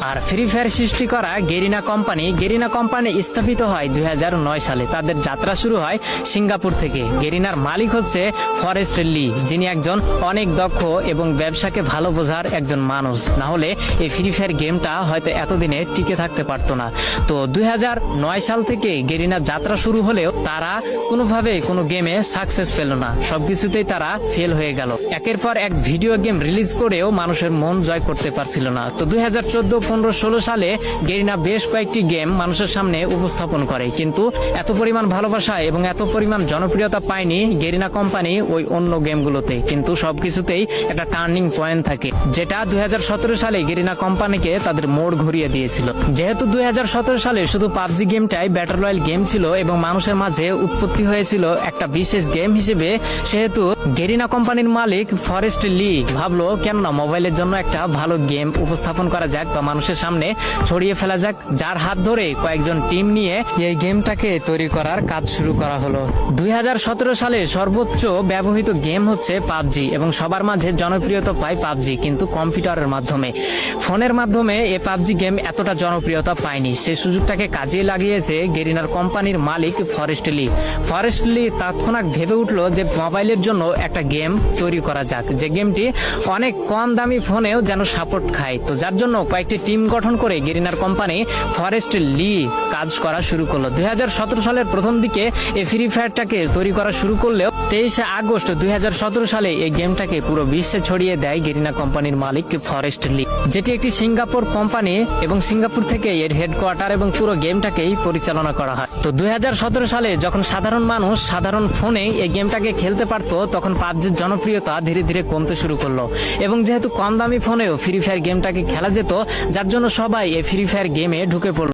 আর free fire সৃষ্টি করা Garena company স্থাপিত হয় 2009 সালে। তাদের যাত্রা শুরু হয় সিঙ্গাপুর থেকে। গেরিনার মালিক হচ্ছে ফরেস্ট লি, যিনি একজন অনেক দক্ষ এবং ব্যবসাকে ভালো বোঝার একজন মানুষ। না হলে এই ফ্রি ফায়ার গেমটা হয়তো এতদিনে টিকে থাকতে পারতো না। তো 2009 সাল থেকে গেরিনার যাত্রা শুরু হলেও তারা কোনোভাবে কোনো গেমে সাকসেস পেল না, সবকিছুতেই তারা ফেল হয়ে গেল। একের পর এক ভিডিও গেম রিলিজ করেও মানুষের মন জয় করতে পারছিল না। তো 2014, 15, 16 সালে গেরিনা বেশ কয়েকটি গেম মানুষের সামনে উপস্থাপন করে, কিন্তু এত পরিমাণ ভালোবাসা এবং এত পরিমাণ জনপ্রিয়তা পায়নি গেরিনা কোম্পানি ওই অন্য গেমগুলোতে। কিন্তু সবকিছুতেই একটা টার্নিং পয়েন্ট থাকে, যেটা 2017 সালে গেরিনা কোম্পানিকে তাদের মোড় ঘুরিয়ে দিয়েছিল। যেহেতু 2017 সালে শুধু পাবজি গেমটাই ব্যাটল রয়্যাল গেম ছিল এবং মানুষের মাঝে উৎপত্তি হয়েছিল একটা বিশেষ গেম হিসেবে, সেহেতু গেরিনা কোম্পানির মালিক ফরেস্ট লি ভাবলো কেন না মোবাইলের জন্য একটা ভালো গেম উপস্থাপন করা যাক বা মানুষের সামনে ছড়িয়ে ফেলা যাক, যার হাত ধরে কয়েকজন টিম নিয়ে এই গেমটাকে তৈরি করার কাজ শুরু করা হলো। 2017 সালে সর্বোচ্চ ব্যবহৃত গেম হচ্ছে পাবজি এবং সবার মাঝে জনপ্রিয়তা পায় পাবজি, কিন্তু কম্পিউটারের মাধ্যমে, ফোনের মাধ্যমে এই পাবজি গেম এতটা জনপ্রিয়তা পায়নি। সেই সুযোগটাকে কাজে লাগিয়েছে গেরিনার কোম্পানির মালিক ফরেস্ট লি তৎক্ষণাৎ ভেবে উঠলো যে মোবাইলের জন্য একটা গেম তৈরি করা যাক, যে গেমটি অনেক কম দামি ফোনেও যেন সাপোর্ট খায়। তো যার জন্য কয়েকটি টিম গঠন করে গেরিনার কোম্পানি ফরেস্ট লি কাজ করা শুরু করলো। 2017 সালের প্রথম দিকে এই ফ্রি ফায়ারটাকে তৈরি করা শুরু করলেও 23 আগস্ট 2017 সালে এই গেমটাকে পুরো বিশ্বে ছড়িয়ে দেয় গেরিনা কোম্পানির মালিক ফরেস্ট লি, যেটি একটি সিঙ্গাপুর কোম্পানি এবং সিঙ্গাপুর থেকে এর হেডকোয়ার্টার এবং পুরো গেমটাকেই পরিচালনা করা হয়। তো 2017 সালে যখন সাধারণ মানুষ সাধারণ ফোনে এই গেমটাকে খেলতে পারতো, তখন পাবজির জনপ্রিয়তা ধীরে ধীরে কমতে শুরু করলো এবং যেহেতু কম দামি ফোনেও ফ্রি ফায়ার গেমটাকে খেলা যেত, যার জন্য সবাই এই ফ্রি ফায়ার গেমে ঢুকে পড়লো।